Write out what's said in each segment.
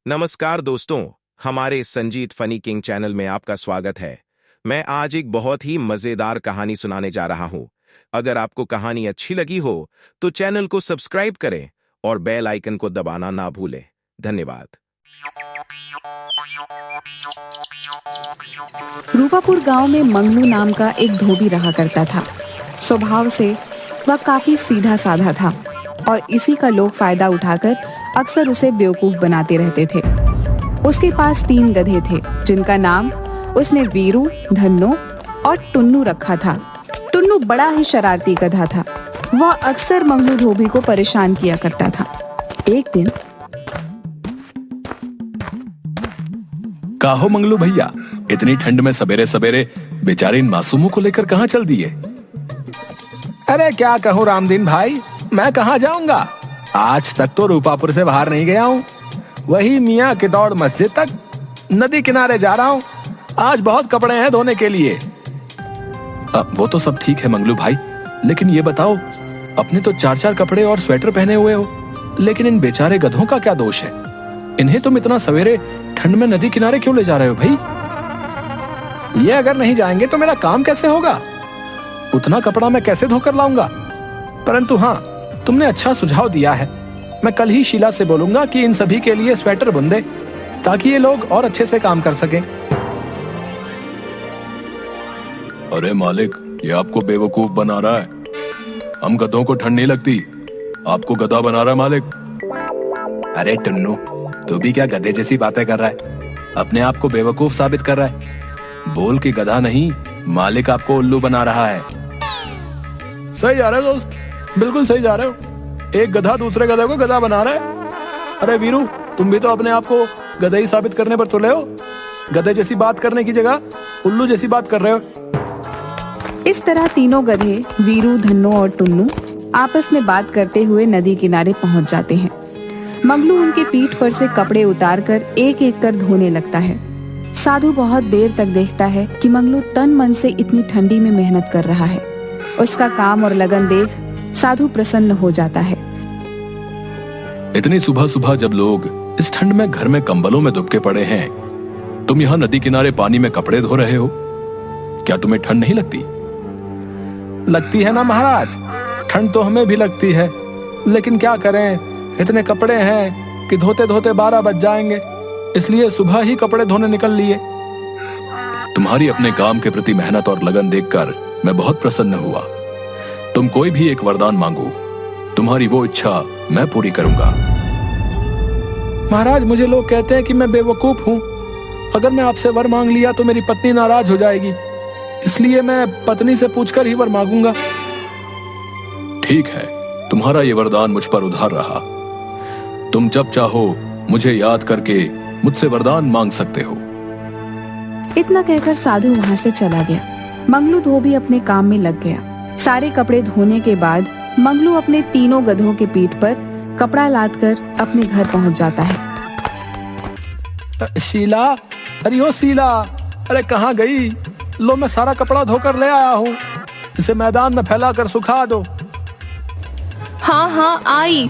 नमस्कार दोस्तों, हमारे संजीत फनी किंग चैनल में आपका स्वागत है। मैं आज एक बहुत ही मजेदार कहानी सुनाने जा रहा हूं। अगर आपको कहानी अच्छी लगी हो तो चैनल को सब्सक्राइब करें और बेल आइकन को दबाना ना भूलें। धन्यवाद। रूपापुर गांव में मंगलू नाम का एक धोबी रहा करता था। स्वभाव से वह काफी सीधा साधा था और इसी का लोग फायदा उठाकर अक्सर उसे बेवकूफ बनाते रहते थे। उसके पास 3 गधे थे जिनका नाम उसने वीरू, धन्नो और टुन्नू रखा था। टुन्नू बड़ा ही शरारती गधा था। वह अक्सर मंगलू धोबी को परेशान किया करता था। एक दिन, काहो मंगलू भैया, इतनी ठंड में सवेरे सवेरे बेचारे इन मासूमों को लेकर कहाँ चल दिए? अरे क्या कहूँ रामदीन भाई, मैं कहाँ जाऊंगा। आज तक तो रूपापुर से बाहर नहीं गया हूँ। वही मियाँ की दौड़ मस्जिद तक, नदी किनारे जा रहा हूँ। आज बहुत कपड़े हैं धोने के लिए। वो तो सब ठीक है मंगलू भाई, लेकिन ये बताओ, अपने तो 4-4 कपड़े और स्वेटर पहने हुए हो, लेकिन इन बेचारे गधों का क्या दोष है? इन्हें तुम इतना सवेरे ठंड में नदी किनारे क्यों ले जा रहे हो भाई? ये अगर नहीं जाएंगे तो मेरा काम कैसे होगा? उतना कपड़ा मैं कैसे धोकर लाऊंगा? परंतु हाँ, तुमने अच्छा सुझाव दिया है। मैं कल ही शीला से बोलूंगा कि इन सभी के लिए स्वेटर बुन दे, ताकि ये लोग और अच्छे से काम कर सकें। अरे मालिक, ये आपको बेवकूफ बना रहा है। हम गधों को ठंड नहीं लगती, आपको गधा बना रहा है मालिक। अरे टुन्नू, तू भी क्या गधे जैसी बातें कर रहा है? अपने आप को बेवकूफ साबित कर रहा है। बोल कि गधा नहीं, मालिक आपको उल्लू बना रहा है। सही जा रहे हो दोस्त, बिल्कुल सही जा रहे हो। एक गधा दूसरे गधे को गधा बना रहा है। अरे वीरू, तुम भी तो अपने आप को गधा ही साबित करने पर तुले हो। गधे जैसी बात करने की जगह उल्लू जैसी बात कर रहे हो। इस तरह तीनों गधे वीरू, धन्नो और टुन्नू आपस में बात करते हुए नदी किनारे पहुंच जाते हैं। मंगलू उनके पीठ पर से कपड़े उतारकर एक एक कर धोने लगता है। साधु बहुत देर तक देखता है कि मंगलू तन मन से इतनी ठंडी में मेहनत कर रहा है। उसका काम और लगन देख साधु प्रसन्न हो जाता है। इतनी सुबह सुबह जब लोग इस ठंड में घर में कंबलों में दुबके पड़े हैं, तुम यहाँ नदी किनारे पानी में कपड़े धो रहे हो। क्या तुम्हें ठंड नहीं लगती? लगती है ना महाराज, ठंड तो हमें भी लगती है, लेकिन क्या करें, इतने कपड़े हैं कि धोते धोते 12 बज जाएंगे। इसलिए सुबह ही कपड़े धोने निकल लिए। तुम्हारी अपने काम के प्रति मेहनत और लगन देखकर मैं बहुत प्रसन्न हुआ। तुम कोई भी एक वरदान मांगो, तुम्हारी वो इच्छा मैं पूरी करूंगा। महाराज, मुझे लोग कहते हैं कि मैं बेवकूफ हूँ। अगर मैं आपसे वर मांग लिया तो मेरी पत्नी नाराज हो जाएगी, इसलिए मैं पत्नी से पूछकर ही वर मांगूंगा। ठीक है, तुम्हारा ये वरदान मुझ पर उधार रहा। तुम जब चाहो मुझे याद करके मुझसे वरदान मांग सकते हो। इतना कहकर साधु वहां से चला गया। मंगलू धोबी अपने काम में लग गया। सारे कपड़े धोने के बाद मंगलू अपने तीनों गधों के पीठ पर कपड़ा लादकर अपने घर पहुंच जाता है। शीला, अरे ओ शीला, अरे कहाँ गई? लो, मैं सारा कपड़ा धोकर ले आया हूँ। इसे मैदान में फैलाकर सुखा दो। हाँ हाँ आई।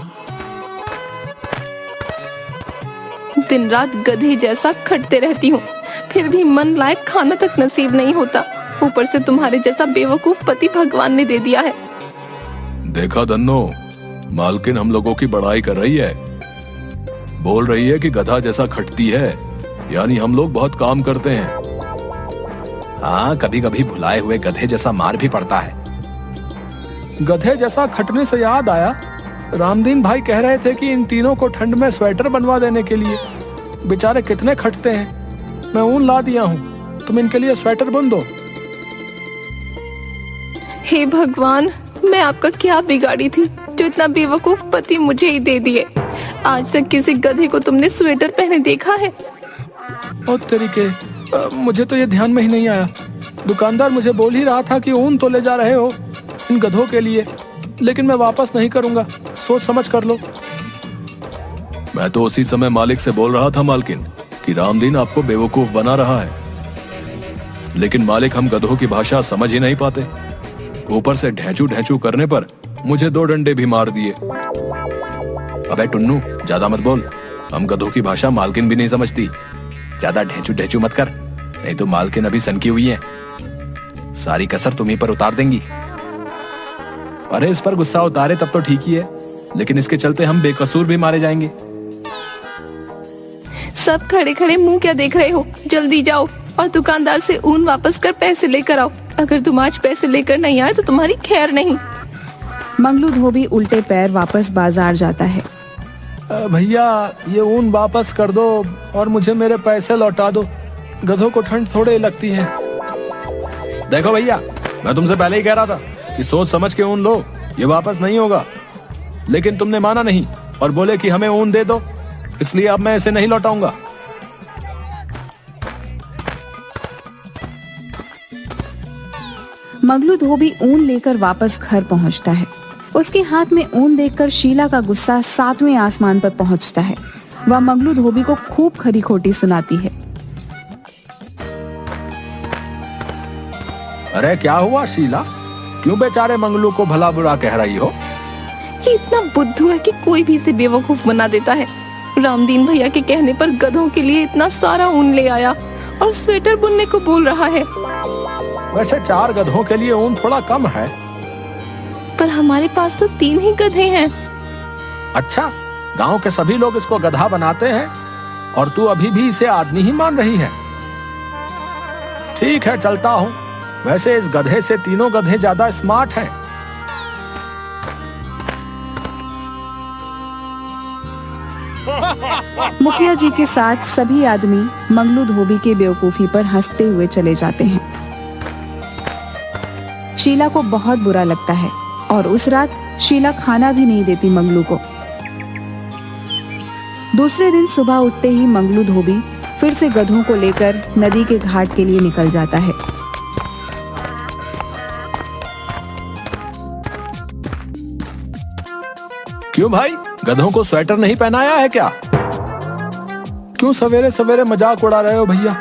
दिन रात गधे जैसा खटते रहती हूँ, फिर भी मन लायक खाना तक नसीब नहीं होता। ऊपर से तुम्हारे जैसा बेवकूफ पति भगवान ने दे दिया है। देखा धन्नो, मालकिन हम लोगों की बड़ाई कर रही है। बोल रही है कि गधा जैसा खटती है, यानी हम लोग बहुत काम करते हैं। हाँ, कभी कभी भुलाए हुए गधे जैसा मार भी पड़ता है। गधे जैसा खटने से याद आया, रामदीन भाई कह रहे थे कि इन तीनों को ठंड में स्वेटर बनवा देने के लिए। बेचारे कितने खटते हैं। मैं ऊन ला दिया हूँ, तुम इनके लिए स्वेटर बुन दो। हे भगवान, मैं आपका क्या बिगाड़ी थी जो इतना बेवकूफ पति मुझे ही दे दिए। आज तक किसी गधे को तुमने स्वेटर पहने देखा है? ओ तरीके, मुझे तो ये ध्यान में ही नहीं आया। दुकानदार मुझे बोल ही रहा था कि ऊन तो ले जा रहे हो इन गधों के लिए, लेकिन मैं वापस नहीं करूंगा, सोच समझ कर लो। मैं तो उसी समय मालिक से बोल रहा था मालकिन कि रामदीन आपको बेवकूफ बना रहा है, लेकिन मालिक हम गधों की भाषा समझ ही नहीं पाते। ऊपर से ढेंचू ढेंचू करने पर मुझे 2 डंडे भी मार दिए। अबे टुन्नू, ज्यादा मत बोल, हम गधों की भाषा मालकिन भी नहीं समझती। ज्यादा ढेंचू ढेंचू मत कर, नहीं तो मालकिन अभी सनकी हुई है। सारी कसर तुम्हीं पर उतार देंगी। अरे इस पर गुस्सा उतारे तब तो ठीक ही है, लेकिन इसके चलते हम बेकसूर भी मारे जाएंगे। सब खड़े खड़े मुंह क्या देख रहे हो? जल्दी जाओ और दुकानदार से ऊन वापस कर पैसे लेकर आओ। अगर तुम आज पैसे लेकर नहीं आए तो तुम्हारी खैर नहीं। मंगलू धोबी उल्टे पैर वापस बाजार जाता है। भैया ये ऊन वापस कर दो और मुझे मेरे पैसे लौटा दो। गधों को ठंड थोड़े लगती है। देखो भैया, मैं तुमसे पहले ही कह रहा था कि सोच समझ के ऊन लो, ये वापस नहीं होगा। लेकिन तुमने माना नहीं और बोले कि हमें ऊन दे दो, इसलिए अब मैं इसे नहीं लौटाऊंगा। मंगलू धोबी ऊन लेकर वापस घर पहुंचता है। उसके हाथ में ऊन देखकर शीला का गुस्सा 7वें आसमान पर पहुंचता है। वह मंगलू धोबी को खूब खरी खोटी सुनाती है। अरे क्या हुआ शीला, क्यों बेचारे मंगलू को भला बुरा कह रही हो? ये इतना बुद्धू है कि कोई भी इसे बेवकूफ बना देता है। रामदीन भैया के कहने पर गधों के लिए इतना सारा ऊन ले आया और स्वेटर बुनने को बोल रहा है। वैसे 4 गधों के लिए ऊन थोड़ा कम है। पर हमारे पास तो 3 ही गधे हैं। अच्छा, गांव के सभी लोग इसको गधा बनाते हैं और तू अभी भी इसे आदमी ही मान रही है। ठीक है, चलता हूँ। वैसे इस गधे से 3 गधे ज्यादा स्मार्ट हैं। मुखिया जी के साथ सभी आदमी मंगलू धोबी के बेवकूफी पर हंसते हुए चले जाते हैं। शीला को बहुत बुरा लगता है और उस रात शीला खाना भी नहीं देती मंगलू को। दूसरे दिन सुबह उठते ही मंगलू धोबी फिर से गधों को लेकर नदी के घाट के लिए निकल जाता है। क्यों भाई, गधों को स्वेटर नहीं पहनाया है क्या? क्यों सवेरे सवेरे मजाक उड़ा रहे हो भैया?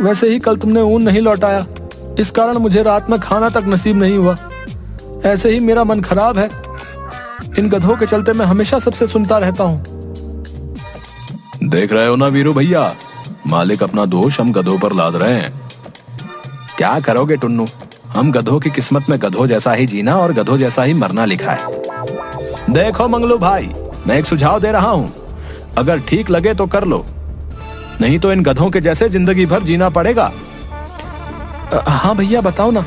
वैसे ही कल तुमने ऊन नहीं लौटाया, इस कारण मुझे रात में खाना तक नसीब नहीं हुआ। ऐसे ही मेरा मन खराब है। इन गधों के चलते मैं हमेशा सबसे सुनता रहता हूँ। देख रहे हो ना वीरू भैया, मालिक अपना दोष हम गधों पर लाद रहे हैं। क्या करोगे टुन्नू, हम गधों की किस्मत में गधों जैसा ही जीना और गधों जैसा ही मरना लिखा है। देखो मंगलू भाई, मैं एक सुझाव दे रहा हूँ, अगर ठीक लगे तो कर लो, नहीं तो इन गधों के जैसे जिंदगी भर जीना पड़ेगा। हाँ भैया बताओ ना,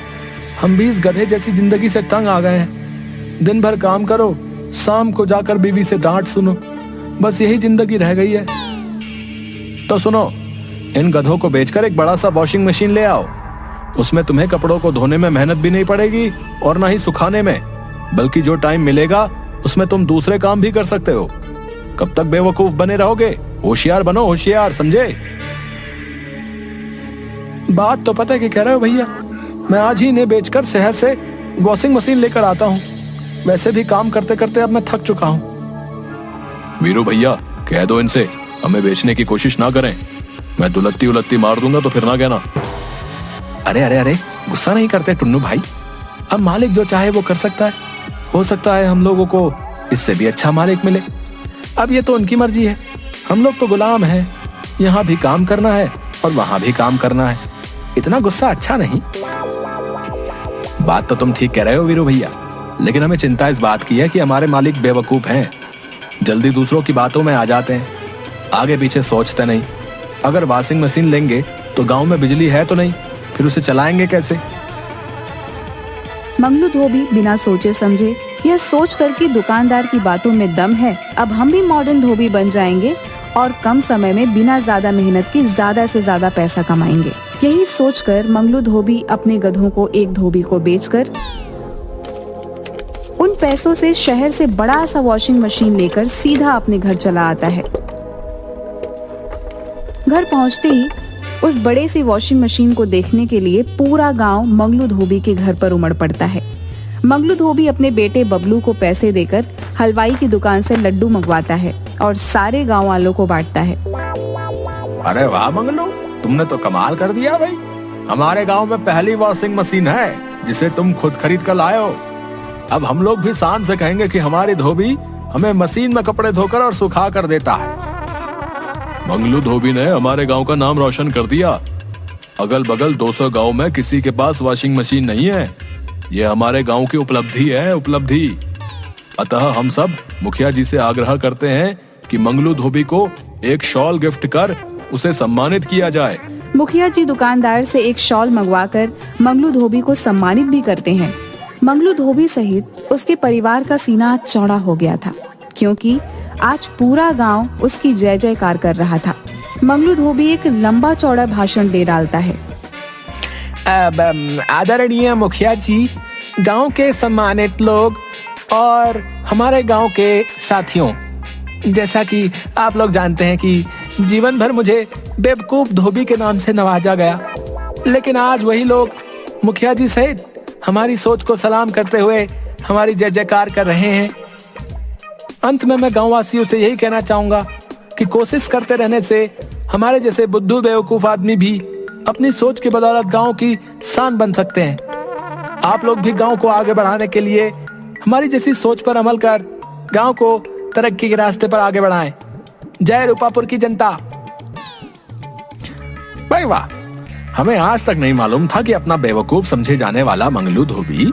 हम भी इस गधे जैसी जिंदगी से तंग आ गए हैं। दिन भर काम करो, शाम को जाकर बीवी से डांट सुनो, बस यही जिंदगी रह गई है। तो सुनो, इन गधों को बेचकर एक बड़ा सा वॉशिंग मशीन ले आओ। उसमें तुम्हें कपड़ों को धोने में मेहनत भी नहीं पड़ेगी और ना ही सुखाने में, बल्कि जो टाइम मिलेगा उसमें तुम दूसरे काम भी कर सकते हो। कब तक बेवकूफ बने रहोगे? होशियार बनो, होशियार, समझे? बात तो पता है कि कह रहे हो भैया, मैं आज ही इन्हें बेचकर शहर से वॉशिंग मशीन लेकर आता हूँ। वैसे भी काम करते करते अब मैं थक चुका हूँ। वीरू भैया कह दो इनसे हमें बेचने की कोशिश ना करें, मैं दुलत्ती उलत्ती मार दूंगा तो फिर ना कहना। अरे अरे अरे, गुस्सा नहीं करते टुन्नू भाई, अब मालिक जो चाहे वो कर सकता है। हो सकता है हम लोगों को इससे भी अच्छा मालिक मिले। अब ये तो उनकी मर्जी है, हम लोग तो गुलाम हैं। यहाँ भी काम करना है और वहां भी काम करना है। इतना गुस्सा अच्छा नहीं। बात तो तुम ठीक कह रहे हो वीरू भैया, लेकिन हमें चिंता इस बात की है कि हमारे मालिक बेवकूफ हैं, जल्दी दूसरों की बातों में आ जाते हैं, आगे पीछे सोचते नहीं। अगर वॉशिंग मशीन लेंगे तो गांव में बिजली है तो नहीं, फिर उसे चलाएंगे कैसे? मंगलू धोबी बिना सोचे समझे यह सोच कर कि दुकानदार की बातों में दम है, अब हम भी मॉडर्न धोबी बन जाएंगे और कम समय में बिना ज्यादा मेहनत के ज्यादा से ज्यादा पैसा कमाएंगे। यही सोचकर मंगलू धोबी अपने गधों को एक धोबी को बेचकर उन पैसों से शहर से बड़ा सा वॉशिंग मशीन लेकर सीधा अपने घर चला आता है। घर पहुंचते ही उस बड़े सी वॉशिंग मशीन को देखने के लिए पूरा गांव मंगलू धोबी के घर पर उमड़ पड़ता है। मंगलू धोबी अपने बेटे बबलू को पैसे देकर हलवाई की दुकान से लड्डू मंगवाता है और सारे गांव वालों को बांटता है। अरे वाह मंगलू, तुमने तो कमाल कर दिया भाई। हमारे गांव में पहली वॉशिंग मशीन है जिसे तुम खुद खरीद कर लाए हो। अब हम लोग भी शान से कहेंगे कि हमारी धोबी हमें मशीन में कपड़े धोकर और सुखा कर देता है। मंगलू धोबी ने हमारे गांव का नाम रोशन कर दिया। अगल बगल 200 गांव में किसी के पास वॉशिंग मशीन नहीं है। ये हमारे गांव की उपलब्धि है, उपलब्धि। अतः हम सब मुखिया जी से आग्रह करते हैं कि मंगलू धोबी को एक शॉल गिफ्ट कर उसे सम्मानित किया जाए। मुखिया जी दुकानदार से एक शॉल मंगवाकर मंगलू धोबी को सम्मानित भी करते हैं। मंगलू धोबी सहित उसके परिवार का सीना चौड़ा हो गया था, क्योंकि आज पूरा गांव उसकी जय जयकार कर रहा था। मंगलू धोबी एक लंबा चौड़ा भाषण दे डालता है। आदरणीय मुखिया जी, गांव के सम्मानित लोग और हमारे गांव के साथियों, जैसा कि आप लोग जानते हैं कि जीवन भर मुझे बेवकूफ धोबी के नाम से नवाजा गया, लेकिन आज वही लोग मुखिया जी सहित हमारी सोच को सलाम करते हुए हमारी जय जयकार कर रहे हैं। अंत में मैं गांव वासियों से यही कहना चाहूंगा कि कोशिश करते रहने से हमारे जैसे बुद्धू बेवकूफ आदमी भी अपनी सोच की बदौलत गांव की शान बन सकते हैं। आप लोग भी गांव को आगे बढ़ाने के लिए हमारी जैसी सोच पर अमल कर गांव को तरक्की के रास्ते पर आगे बढ़ाएं। जय रूपापुर की जनता। भाई वाह, हमें आज तक नहीं मालूम था कि अपना बेवकूफ समझे जाने वाला मंगलू धोबी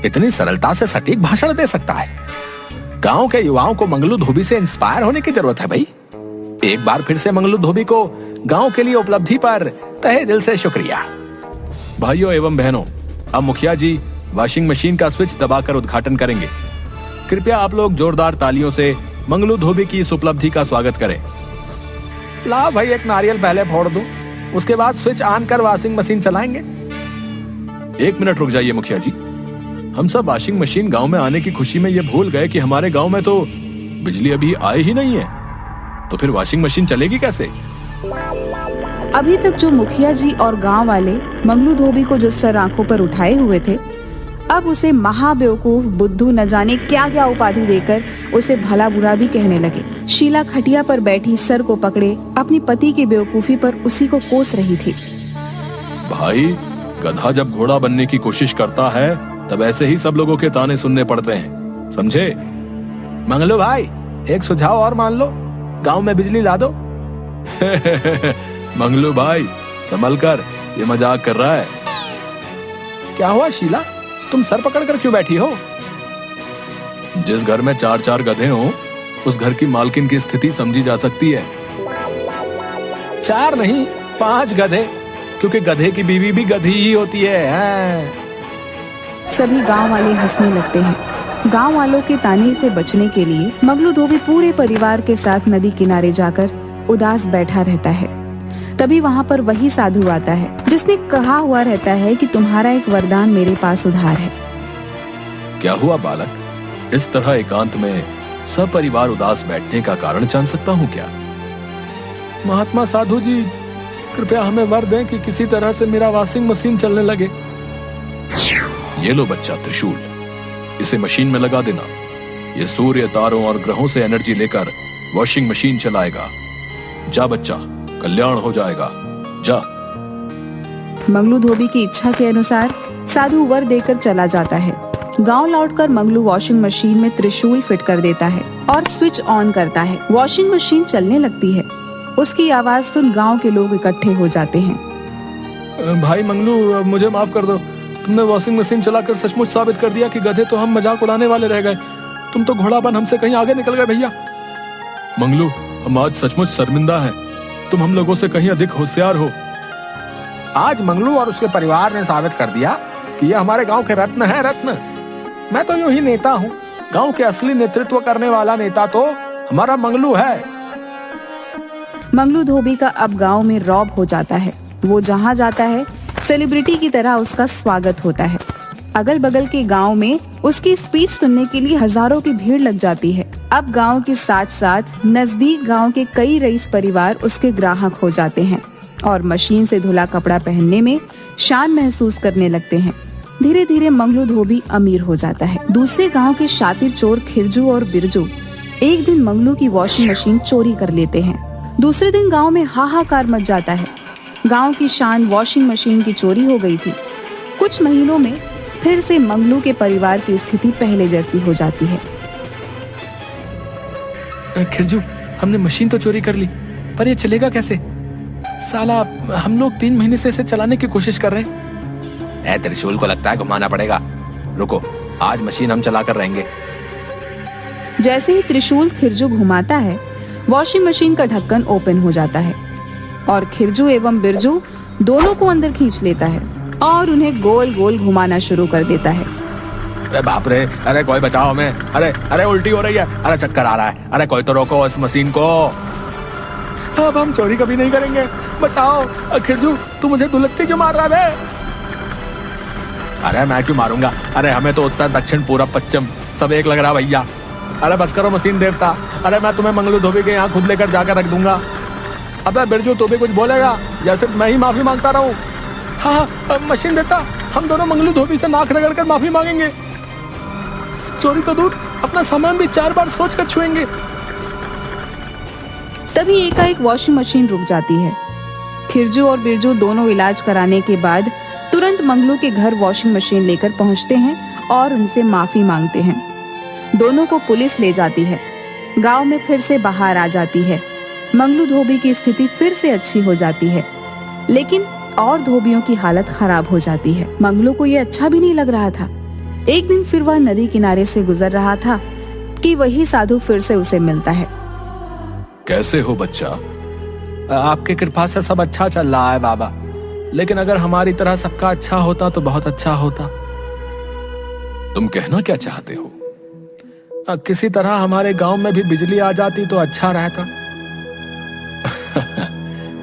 इतनी सरलता से सटीक भाषण दे सकता है। गांव के युवाओं को मंगलू धोबी से इंस्पायर होने की जरूरत है भाई। एक बार फिर से मंगलू धोबी को गांव के लिए उपलब्धि पर तहे दिल से शुक्रिया। भाइयों एवं बहनों, अब मुखिया जी वॉशिंग मशीन का स्विच दबाकर उद्घाटन करेंगे। कृपया आप लोग जोरदार तालियों से मंगलू धोबी की इस उपलब्धि का स्वागत करें। ला भाई, एक नारियल पहले फोड़ दूं, उसके बाद स्विच ऑन कर वॉशिंग मशीन चलाएंगे। 1 मिनट रुक जाइए मुखिया जी। हम सब वॉशिंग मशीन गांव में आने की खुशी में ये भूल गए कि हमारे गांव में तो बिजली अभी आई ही नहीं है, तो फिर वॉशिंग मशीन चलेगी कैसे? अभी तक जो मुखिया जी और गांव वाले मंगलू धोबी को जो सर आंखों पर उठाए हुए थे, अब उसे महाबेवकूफ, बुद्धू, न जाने क्या क्या उपाधि देकर उसे भला बुरा भी कहने लगे। शीला खटिया पर बैठी सर को पकड़े अपनी पति की बेवकूफी पर उसी को कोस रही थी। भाई, गधा जब घोड़ा बनने की कोशिश करता है तब ऐसे ही सब लोगों के ताने सुनने पड़ते हैं, समझे? मंगलू भाई, एक सुझाव और मान लो, गांव में बिजली ला दो। मंगलू भाई, संभल कर, ये मजाक कर रहा है। क्या हुआ शीला, तुम सर पकड़ कर क्यों बैठी हो? जिस घर में 4-4 गधे हो, उस घर की मालकिन की स्थिति समझी जा सकती है। 4 नहीं, 5 गधे, क्योंकि गधे की बीवी भी गधी ही होती है। सभी गांव वाले हंसने लगते हैं। गांव वालों के ताने से बचने के लिए मंगलू धोबी पूरे परिवार के साथ नदी किनारे जाकर उदास बैठा रहता है। तभी वहाँ पर वही साधु आता है जिसने कहा हुआ रहता है कि तुम्हारा एक वरदान मेरे पास उधार है। क्या हुआ बालक? इस तरह एकांत में सब परिवार उदास बैठने का कारण जान सकता हूँ क्या? महात्मा साधु जी, कृपया हमें वर दें कि किसी तरह से मेरा वॉशिंग मशीन चलने लगे। ये लो बच्चा त्रिशूल, इसे मशीन में लगा देना। ये सूर्य, तारों और ग्रहों से एनर्जी लेकर वॉशिंग मशीन चलाएगा। जा बच्चा, कल्याण हो जाएगा, जा। मंगलू धोबी की इच्छा के अनुसार साधु वर देकर चला जाता है। गांव लौटकर मंगलू वॉशिंग मशीन में त्रिशूल फिट कर देता है और स्विच ऑन करता है। वॉशिंग मशीन चलने लगती है। उसकी आवाज सुन गांव के लोग इकट्ठे हो जाते हैं। भाई मंगलू, मुझे माफ कर दो। तुमने वॉशिंग मशीन चलाकर सचमुच साबित कर दिया कि गधे तो हम मजाक उड़ाने वाले रह गए। तुम तो घोड़ापन हमसे कहीं आगे निकल गए भैया। मंगलू, हम आज सचमुच शर्मिंदा हैं। तुम हम लोगों से कहीं अधिक होशियार हो। आज मंगलू और उसके परिवार ने साबित कर दिया कि ये हमारे गांव के रत्न हैं, रत्न। मैं तो यूं ही नेता हूँ। गांव के असली नेतृत्व करने वाला नेता तो हमारा मंगलू है। मंगलू धोबी का अब गांव में रौब हो जाता है। वो जहाँ जाता है सेलिब्रिटी की तरह उसका स्वागत होता है। अगल बगल के गांव में उसकी स्पीच सुनने के लिए हजारों की भीड़ लग जाती है। अब गांव के साथ साथ नजदीक गांव के कई रईस परिवार उसके ग्राहक हो जाते हैं और मशीन से धुला कपड़ा पहनने में शान महसूस करने लगते हैं। धीरे धीरे मंगलू धोबी अमीर हो जाता है। दूसरे गांव के शातिर चोर खिरजू और बिरजू एक दिन मंगलू की वॉशिंग मशीन चोरी कर लेते हैं। दूसरे दिन गांव में हाहाकार मच जाता है। गांव की शान वॉशिंग मशीन की चोरी हो गई थी। कुछ महीनों में फिर से मंगलू के परिवार की स्थिति पहले जैसी हो जाती है। खिरजू, हमने मशीन तो चोरी कर ली, पर ये चलेगा कैसे? साला हम लोग 3 महीने से इसे चलाने की कोशिश कर रहे हैं। त्रिशूल को लगता है घुमाना पड़ेगा। रुको, आज मशीन हम चला कर रहेंगे। जैसे ही त्रिशूल खिरजू घुमाता है, वॉशिंग मशीन का ढक्कन ओपन हो जाता है और खिरजू एवं बिरजू दोनों को अंदर खींच लेता है और उन्हें गोल गोल घुमाना शुरू कर देता है। अरे बाप रे, अरे कोई बचाओ हमें, अरे उल्टी हो रही है, अरे चक्कर आ रहा है, अरे कोई तो रोको इस मशीन को। अब हम चोरी कभी नहीं करेंगे, बचाओ। खिरजू तू मुझे दुलत्ती क्यों मार रहा है? अरे मैं क्यों मारूंगा? अरे हमें तो उत्तर दक्षिण पूरब पश्चिम सब एक लग रहा भैया। अरे बस करो मशीन देवता, अरे मैं तुम्हें मंगलू धोबी के यहाँ खुद लेकर जाकर रख दूंगा। अबे बिरजू तू भी कुछ बोलेगा या सिर्फ मैं ही माफी मांगता रहूं? हाँ मशीन देवता, हम दोनों मंगलू धोबी से नाक रगड़ कर माफी मांगेंगे। चोरी तो दूर, अपना सामान भी 4 बार सोच कर छुएंगे। तभी एकाएक वॉशिंग मशीन रुक जाती है। खिरजू और बिरजू दोनों इलाज कराने के बाद तुरंत मंगलू के घर वॉशिंग मशीन लेकर पहुंचते हैं और उनसे माफी मांगते हैं। दोनों को पुलिस ले जाती है। गांव में फिर से बाहर आ जाती है। मंगलू धोबी की स्थिति फिर से अच्छी हो जाती है, लेकिन और धोबियों की हालत खराब हो जाती है। मंगलू को ये अच्छा भी नहीं लग रहा था। एक दिन फिर वह नदी किनारे से गुजर रहा था कि वही साधु फिर से उसे मिलता है। कैसे हो बच्चा? आपकी कृपा से सब अच्छा चल रहा है बाबा, लेकिन अगर हमारी तरह सबका अच्छा होता तो बहुत अच्छा होता। तुम कहना क्या चाहते हो? किसी तरह हमारे गांव में भी बिजली आ जाती तो अच्छा रहता।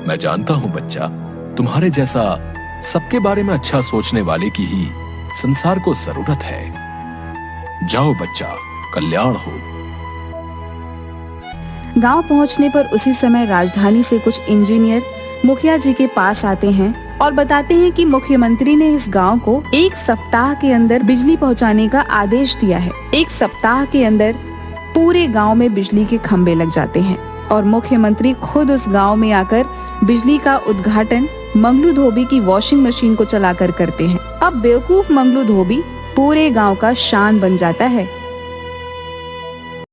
मैं जानता हूं बच्चा, तुम्हारे जैसा सबके बारे में अच्छा सोचने वाले की ही संसार को जरूरत है। जाओ बच्चा, कल्याण हो। गांव पहुंचने पर उसी समय राजधानी से कुछ इंजीनियर मुखिया जी के पास आते हैं और बताते हैं कि मुख्यमंत्री ने इस गांव को 1 सप्ताह के अंदर बिजली पहुंचाने का आदेश दिया है। 1 सप्ताह के अंदर पूरे गांव में बिजली के खंभे लग जाते हैं और मुख्यमंत्री खुद उस गांव में आकर बिजली का उद्घाटन मंगलू धोबी की वॉशिंग मशीन को चलाकर करते हैं। अब बेवकूफ मंगलू धोबी पूरे गांव का शान बन जाता है